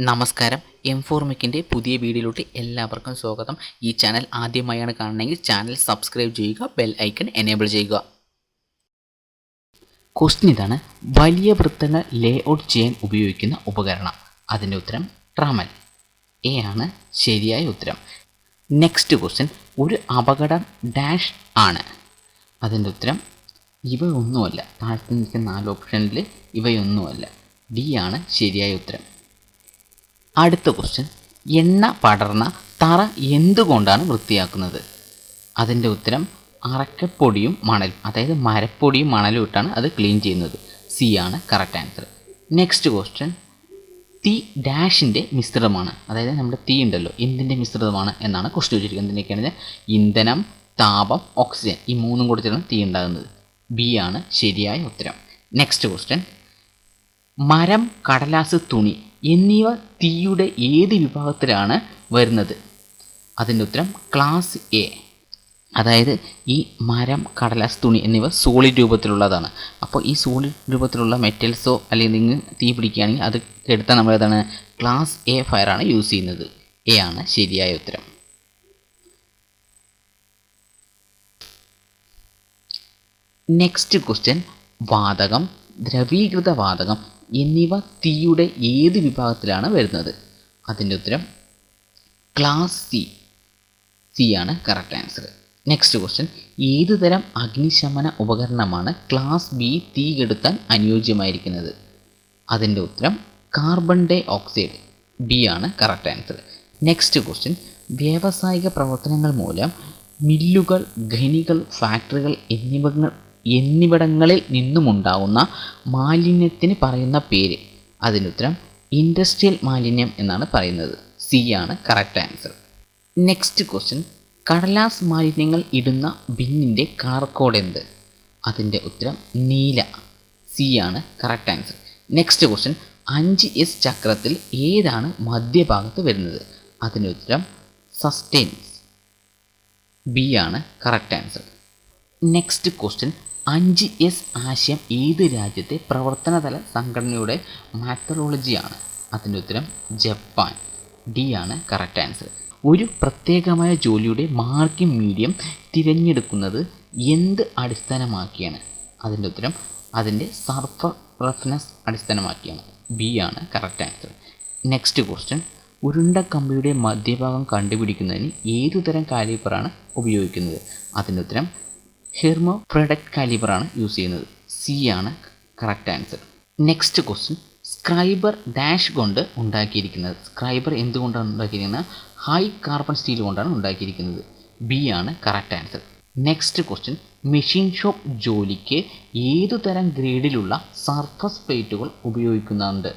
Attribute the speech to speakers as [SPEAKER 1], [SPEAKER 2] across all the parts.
[SPEAKER 1] നമസ്കാരം. എംഫോർമിക്കിൻ്റെ പുതിയ വീഡിയോയിലോട്ട് എല്ലാവർക്കും സ്വാഗതം. ഈ ചാനൽ ആദ്യമായാണ് കാണണമെങ്കിൽ ചാനൽ സബ്സ്ക്രൈബ് ചെയ്യുക, ബെൽ ഐക്കൺ എനേബിൾ ചെയ്യുക. ക്വസ്റ്റ്യൻ ഇതാണ്: വലിയ വൃത്തങ്ങൾ ലേ ഔട്ട് ചെയ്യാൻ ഉപയോഗിക്കുന്ന ഉപകരണം. അതിൻ്റെ ഉത്തരം ട്രമൽ. എ ആണ് ശരിയായ ഉത്തരം. നെക്സ്റ്റ് ക്വസ്റ്റ്യൻ: ഒരു അപകടം ഡാഷ് ആണ്. അതിൻ്റെ ഉത്തരം ഇവയൊന്നുമല്ല. താഴത്ത് നിൽക്കുന്ന 4 ഓപ്ഷനിൽ ഇവയൊന്നുമല്ല. ഡി ആണ് ശരിയായ ഉത്തരം. അടുത്ത ക്വസ്റ്റ്യൻ: എണ്ണ പടർന്ന തറ എന്തുകൊണ്ടാണ് വൃത്തിയാക്കുന്നത്? അതിൻ്റെ ഉത്തരം അറക്കപ്പൊടിയും മണലും, അതായത് മരപ്പൊടിയും മണലും ഇട്ടാണ് അത് ക്ലീൻ ചെയ്യുന്നത്. സി ആണ് കറക്റ്റ് ആൻസർ. നെക്സ്റ്റ് ക്വസ്റ്റ്യൻ: തീ ഡാഷിൻ്റെ മിശ്രിതമാണ്. അതായത് നമ്മുടെ തീ ഉണ്ടല്ലോ, എന്തിൻ്റെ മിശ്രിതമാണ് എന്നാണ് ക്വസ്റ്റ്യൻ ചോദിച്ചിരിക്കുന്നത്. എന്തിനൊക്കെയാണ്? ഇന്ധനം, താപം, ഓക്സിജൻ, ഈ മൂന്നും കൂടി ചേർന്ന് തീ ഉണ്ടാകുന്നത്. ബി ആണ് ശരിയായ ഉത്തരം. നെക്സ്റ്റ് ക്വസ്റ്റ്യൻ: മരം, കടലാസ്, തുണി എന്നിവ തീയുടെ ഏത് വിഭാഗത്തിലാണ് വരുന്നത്? അതിൻ്റെ ഉത്തരം ക്ലാസ് എ. അതായത് ഈ മരം, കടലാസ്, തുണി എന്നിവ സോളിഡ് രൂപത്തിലുള്ളതാണ്. അപ്പോൾ ഈ സോളിഡ് രൂപത്തിലുള്ള മെറ്റൽസോ അല്ലെങ്കിൽ തീ പിടിക്കുകയാണെങ്കിൽ അത് എടുത്താൽ നമ്മൾ ഏതാണ്? ക്ലാസ് എ ഫയറാണ് യൂസ് ചെയ്യുന്നത്. എ ആണ് ശരിയായ ഉത്തരം. നെക്സ്റ്റ് ക്വസ്റ്റ്യൻ: വാതകം, ദ്രവീകൃത വാതകം എന്നിവ തീയുടെ ഏത് വിഭാഗത്തിലാണ് വരുന്നത്? അതിൻ്റെ ഉത്തരം ക്ലാസ് സി. സി ആണ് കറക്റ്റ് ആൻസർ. നെക്സ്റ്റ് ക്വസ്റ്റ്യൻ: ഏത് തരം അഗ്നിശമന ഉപകരണമാണ് ക്ലാസ് ബി തീ കെടുത്താൻ അനുയോജ്യമായിരിക്കുന്നത്? അതിൻ്റെ ഉത്തരം കാർബൺ ഡൈ ഓക്സൈഡ്. ബി ആണ് കറക്റ്റ് ആൻസർ. നെക്സ്റ്റ് ക്വസ്റ്റ്യൻ: വ്യാവസായിക പ്രവർത്തനങ്ങൾ മൂലം മില്ലുകൾ, ഖനികൾ, ഫാക്ടറികൾ എന്നിവിടങ്ങളിൽ നിന്നുമുണ്ടാകുന്ന മാലിന്യത്തിന് പറയുന്ന പേര്? അതിനുത്തരം ഇൻഡസ്ട്രിയൽ മാലിന്യം എന്നാണ് പറയുന്നത്. സി ആണ് കറക്റ്റ് ആൻസർ. നെക്സ്റ്റ് ക്വസ്റ്റ്യൻ: കടലാസ് മാലിന്യങ്ങൾ ഇടുന്ന ബിന്നിൻ്റെ കളർ കോഡ് എന്ത്? അതിൻ്റെ ഉത്തരം നീല. സി ആണ് correct answer. Next question: 5S ചക്രത്തിൽ ഏതാണ് മധ്യഭാഗത്ത് വരുന്നത്? അതിൻ്റെ ഉത്തരം സസ്റ്റെയിൻസ്. ബി ആണ് correct answer. Next question: 5S ആശയം ഏത് രാജ്യത്തെ പ്രവർത്തനതല സംഘടനയുടെ മാത്തറോളജിയാണ്? അതിൻ്റെ ഉത്തരം ജപ്പാൻ. ഡി ആണ് കറക്റ്റ് ആൻസർ. ഒരു പ്രത്യേകമായ ജോലിയുടെ മാർക്കിംഗ് മീഡിയം തിരഞ്ഞെടുക്കുന്നത് എന്ത് അടിസ്ഥാനമാക്കിയാണ്? അതിൻ്റെ ഉത്തരം അതിൻ്റെ സർഫർ റഫ്നെസ് അടിസ്ഥാനമാക്കിയാണ്. ബി ആണ് കറക്റ്റ് ആൻസർ. നെക്സ്റ്റ് ക്വസ്റ്റ്യൻ: ഉരുണ്ട കമ്പിയുടെ മധ്യഭാഗം കണ്ടുപിടിക്കുന്നതിന് ഏതുതരം കാലിപ്പറാണ് ഉപയോഗിക്കുന്നത്? അതിൻ്റെ ഉത്തരം ഹെർമോഫ്രെഡറ്റ് കാലിബറാണ് യൂസ് ചെയ്യുന്നത്. സി ആണ് correct answer. Next question: scriber dash കൊണ്ട് ഉണ്ടാക്കിയിരിക്കുന്നത്. സ്ക്രൈബർ എന്തുകൊണ്ടാണ് ഉണ്ടാക്കിയിരിക്കുന്നത്? ഹൈ കാർബൺ സ്റ്റീൽ കൊണ്ടാണ് ഉണ്ടാക്കിയിരിക്കുന്നത്. ബി ആണ് correct answer. Next question: machine shop ജോലിക്ക് ഏതുതരം ഗ്രേഡിലുള്ള സർഫസ് പ്ലേറ്റുകൾ ഉപയോഗിക്കുന്നുണ്ട്?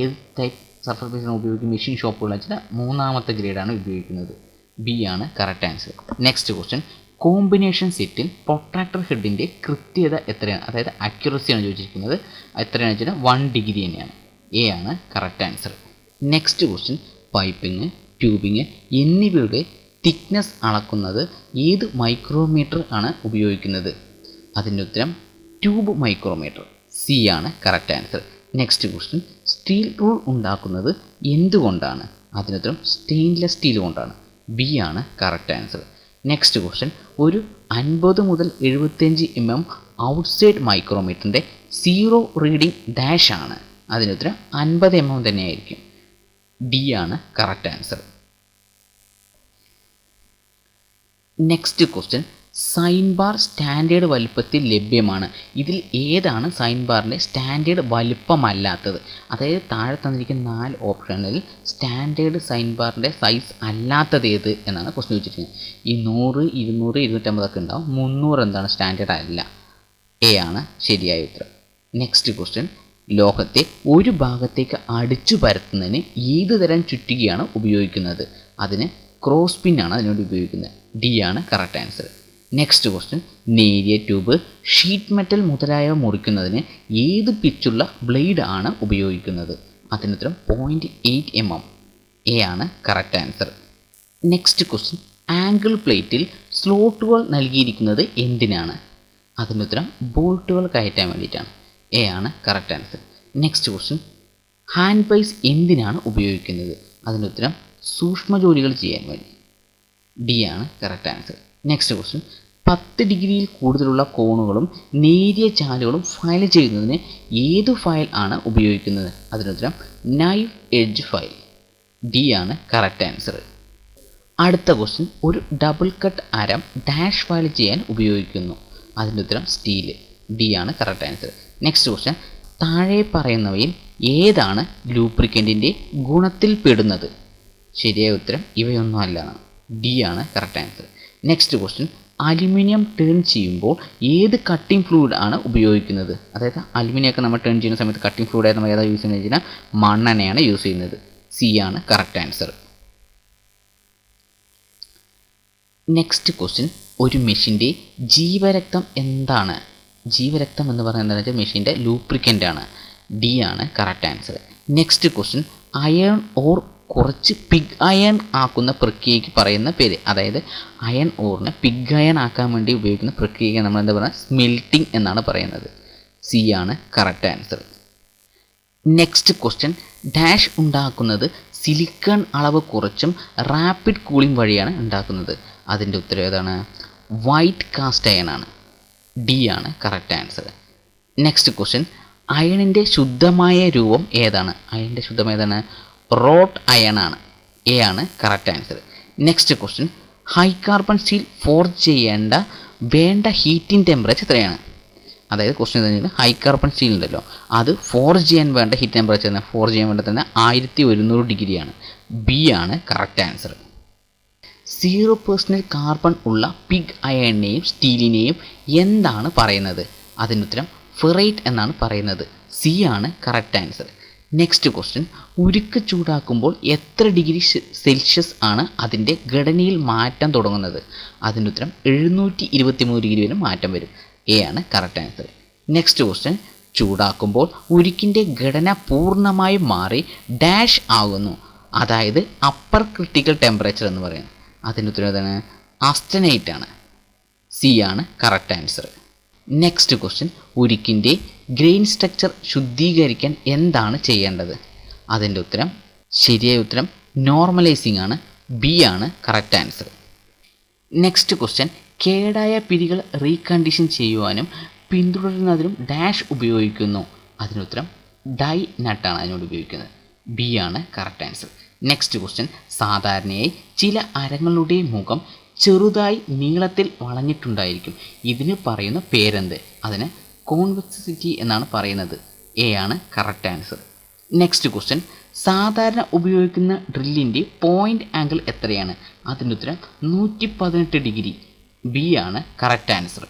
[SPEAKER 1] ഏത് ടൈപ്പ് സർഫസ് പ്ലേറ്റുകൾ ഉപയോഗിക്കും മെഷീൻ ഷോപ്പുകൾ വെച്ചാൽ 3ാമത്തെ ഗ്രേഡാണ് ഉപയോഗിക്കുന്നത്. ബി ആണ് correct answer. Next question: combination സെറ്റിൽ പ്രൊട്രാക്ടർ ഹെഡിൻ്റെ കൃത്യത എത്രയാണ്? അതായത് അക്യുറസിയാണ് ചോദിച്ചിരിക്കുന്നത്. എത്രയാണെന്ന് വെച്ചാൽ 1 ഡിഗ്രി തന്നെയാണ്. എ ആണ് correct answer. Next question: piping, tubing എന്നിവയുടെ തിക്നെസ് അളക്കുന്നത് ഏത് മൈക്രോമീറ്റർ ആണ് ഉപയോഗിക്കുന്നത്? അതിൻ്റെ ഉത്തരം ട്യൂബ് മൈക്രോമീറ്റർ. സി ആണ് correct answer. Next question: steel rule ഉണ്ടാക്കുന്നത് എന്തുകൊണ്ടാണ്? അതിനുത്തരം സ്റ്റെയിൻലെസ് സ്റ്റീൽ കൊണ്ടാണ്. ബി ആണ് കറക്റ്റ് ആൻസർ. നെക്സ്റ്റ് ക്വസ്റ്റ്യൻ: ഒരു 50 മുതൽ 75 mm ഔട്ട്സൈഡ് മൈക്രോമീറ്ററിൻ്റെ 0 റീഡിംഗ് ഡാഷ് ആണ്. അതിനുത്തരം 50 mm തന്നെയായിരിക്കും. ഡി ആണ് correct answer. Next question: sine bar standard വലുപ്പത്തിൽ ലഭ്യമാണ്. ഇതിൽ ഏതാണ് സൈൻ ബാറിൻ്റെ സ്റ്റാൻഡേർഡ് വലുപ്പമല്ലാത്തത്? അതായത് താഴെ തന്നിരിക്കുന്ന 4 ഓപ്ഷനിൽ സ്റ്റാൻഡേർഡ് സൈൻ ബാറിൻ്റെ സൈസ് അല്ലാത്തത് ഏത് എന്നാണ് ക്വസ്റ്റ്യൻ ചോദിച്ചിരിക്കുന്നത്. ഈ 100, 200, 250 ഒക്കെ ഉണ്ടാവും. 300 എന്താണ്? സ്റ്റാൻഡേർഡ് അല്ല. എ ആണ് ശരിയായ ഉത്തരം. നെക്സ്റ്റ് ക്വസ്റ്റ്യൻ: ലോഹത്തെ ഒരു ഭാഗത്തേക്ക് അടിച്ചു പരത്തുന്നതിന് ഏത് തരം ചുറ്റികയാണ് ഉപയോഗിക്കുന്നത്? അതിന് ക്രോസ് പിൻ ആണ് അതിനുവേണ്ടി ഉപയോഗിക്കുന്നത്. ഡി ആണ് കറക്റ്റ് ആൻസർ. നെക്സ്റ്റ് ക്വസ്റ്റ്യൻ: നേരിയ ട്യൂബ്, ഷീറ്റ് മെറ്റൽ മുതലായവ മുറിക്കുന്നതിന് ഏത് പിച്ചുള്ള ബ്ലേഡ് ആണ് ഉപയോഗിക്കുന്നത്? അതിനുത്തരം 0.8 mm. എ ആണ് correct answer. Next question: angle പ്ലേറ്റിൽ സ്ലോട്ടുകൾ നൽകിയിരിക്കുന്നത് എന്തിനാണ്? അതിനുത്തരം ബോൾട്ടുകൾ കയറ്റാൻ വേണ്ടിയിട്ടാണ്. എ ആണ് correct answer. Next question: hand vice എന്തിനാണ് ഉപയോഗിക്കുന്നത്? അതിൻ്റെ ഉത്തരം സൂക്ഷ്മ ജോലികൾ ചെയ്യാൻ വേണ്ടി. ഡി ആണ് കറക്റ്റ് ആൻസർ. നെക്സ്റ്റ് ക്വസ്റ്റ്യൻ, 10 ഡിഗ്രിയിൽ കൂടുതലുള്ള കോണുകളും നേരിയ ചാലുകളും ഫയൽ ചെയ്യുന്നതിന് ഏത് ഫയൽ ആണ് ഉപയോഗിക്കുന്നത്? അതിനുത്തരം നൈഫ് എഡ്ജ് ഫയൽ. ഡി ആണ് കറക്റ്റ് ആൻസർ. അടുത്ത ക്വസ്റ്റ്യൻ, ഒരു ഡബിൾ കട്ട് ആരം ഡാഷ് ഫയൽ ചെയ്യാൻ ഉപയോഗിക്കുന്നു. അതിൻ്റെ ഉത്തരം സ്റ്റീൽ. ഡി ആണ് കറക്റ്റ് ആൻസർ. നെക്സ്റ്റ് ക്വസ്റ്റ്യൻ, താഴെ പറയുന്നവയിൽ ഏതാണ് ലൂബ്രിക്കൻറ്റിൻ്റെ ഗുണത്തിൽ പെടുന്നത്? ശരിയായ ഉത്തരം ഇവയൊന്നും അല്ല. ഡി ആണ് correct answer. Next question, aluminium turn ചെയ്യുമ്പോൾ ഏത് കട്ടിംഗ് ഫ്ലൂയിഡ് ആണ് ഉപയോഗിക്കുന്നത്? അതായത് അലുമിനിയൊക്കെ നമ്മൾ ടേൺ ചെയ്യുന്ന സമയത്ത് കട്ടിംഗ് ഫ്ലൂയിഡായി നമ്മൾ ഏതാ യൂസ് ചെയ്യുന്നത് വെച്ചാൽ മണ്ണെണ്ണയാണ് യൂസ് ചെയ്യുന്നത്. സി ആണ് കറക്റ്റ് ആൻസർ. നെക്സ്റ്റ് ക്വസ്റ്റ്യൻ, ഒരു മെഷീൻ്റെ ജീവരക്തം എന്താണ്? ജീവരക്തം എന്ന് പറയുന്നത് എന്താണെന്ന് വെച്ചാൽ മെഷീൻ്റെ ലൂബ്രിക്കൻ്റ് ആണ്. ഡി ആണ് correct answer. Next question, iron or കുറച്ച് പിഗ് അയൺ ആക്കുന്ന പ്രക്രിയയ്ക്ക് പറയുന്ന പേര്. അതായത് അയൺ ഓറിനെ പിഗ് അയൺ ആക്കാൻ വേണ്ടി ഉപയോഗിക്കുന്ന പ്രക്രിയയ്ക്ക് നമ്മൾ എന്താ പറയുക? സ്മെൽറ്റിംഗ് എന്നാണ് പറയുന്നത്. സി ആണ് correct answer. Next question, dash ഉണ്ടാക്കുന്നത് സിലിക്കൺ അളവ് കുറച്ചും റാപ്പിഡ് കൂളിംഗ് വഴിയാണ് ഉണ്ടാക്കുന്നത്. അതിൻ്റെ ഉത്തരം ഏതാണ്? വൈറ്റ് കാസ്റ്റ് അയൺ ആണ്. ഡി ആണ് കറക്റ്റ് ആൻസർ. നെക്സ്റ്റ് ക്വസ്റ്റ്യൻ, അയണിൻ്റെ ശുദ്ധമായ രൂപം ഏതാണ്? അയണിൻ്റെ ശുദ്ധം ഏതാണ്? റോട്ട് അയൺ ആണ്. എ ആണ് correct answer. Next question, high carbon steel forge വേണ്ട ഹീറ്റിംഗ് ടെമ്പറേച്ചർ എത്രയാണ്? അതായത് ക്വസ്റ്റ്യൻ തന്നെ ഹൈ കാർബൺ സ്റ്റീൽ ഉണ്ടല്ലോ, അത് ഫോർജ് ചെയ്യാൻ വേണ്ട ഹീറ്റ് ടെമ്പറേച്ചർ തന്നെ ഫോർജ് ചെയ്യാൻ വേണ്ട തന്നെ 1100 ഡിഗ്രിയാണ്. ബി ആണ് കറക്റ്റ് ആൻസർ. 0% കാർബൺ ഉള്ള പിഗ് അയണിനെയും സ്റ്റീലിനെയും എന്താണ് പറയുന്നത്? അതിൻ്റെ ഉത്തരം ഫെറൈറ്റ് എന്നാണ് പറയുന്നത്. സി ആണ് കറക്റ്റ് ആൻസർ. നെക്സ്റ്റ് ക്വസ്റ്റ്യൻ, ഉരുക്ക് ചൂടാക്കുമ്പോൾ എത്ര ഡിഗ്രി സെൽഷ്യസ് ആണ് അതിൻ്റെ ഘടനയിൽ മാറ്റം തുടങ്ങുന്നത്? അതിൻ്റെ ഉത്തരം 723 ഡിഗ്രി വരെ മാറ്റം വരും. എ ആണ് കറക്റ്റ് ആൻസർ. നെക്സ്റ്റ് ക്വസ്റ്റ്യൻ, ചൂടാക്കുമ്പോൾ ഉരുക്കിൻ്റെ ഘടന പൂർണ്ണമായും മാറി ഡാഷ് ആകുന്നു. അതായത് അപ്പർ ക്രിട്ടിക്കൽ ടെമ്പറേച്ചർ എന്ന് പറയുന്നത്. അതിൻ്റെ ഉത്തരം ഏതാണ്? ആസ്റ്റനൈറ്റ് ആണ്. സി ആണ് കറക്റ്റ് ആൻസർ. നെക്സ്റ്റ് ക്വസ്റ്റ്യൻ, ഉരുക്കിൻ്റെ ഗ്രെയിൻ സ്ട്രക്ചർ ശുദ്ധീകരിക്കാൻ എന്താണ് ചെയ്യേണ്ടത്? അതിൻ്റെ ഉത്തരം ശരിയായ ഉത്തരം നോർമലൈസിങ് ആണ്. ബി ആണ് കറക്റ്റ് ആൻസർ. നെക്സ്റ്റ് ക്വസ്റ്റ്യൻ, കേടായ പിരികൾ റീകണ്ടീഷൻ ചെയ്യുവാനും പിന്തുടരുന്നതിനും ഡാഷ് ഉപയോഗിക്കുന്നു. അതിനുത്തരം ഡൈ നട്ടാണ് അതിനോട് ഉപയോഗിക്കുന്നത്. ബി ആണ് കറക്റ്റ് ആൻസർ. നെക്സ്റ്റ് ക്വസ്റ്റ്യൻ, സാധാരണയായി ചില അരങ്ങളുടെ മുഖം ചെറുതായി നീളത്തിൽ വളഞ്ഞിട്ടുണ്ടായിരിക്കും. ഇതിന് പറയുന്ന പേരെന്ത്? അതിന് കോൺവെക്സിറ്റി എന്നാണ് പറയുന്നത്. എ ആണ് കറക്റ്റ് ആൻസർ. നെക്സ്റ്റ് ക്വസ്റ്റ്യൻ, സാധാരണ ഉപയോഗിക്കുന്ന ഡ്രില്ലിൻ്റെ പോയിൻ്റ് ആംഗിൾ എത്രയാണ്? അതിൻ്റെ ഉത്തരം 118 ഡിഗ്രി. ബി ആണ് കറക്റ്റ് ആൻസർ.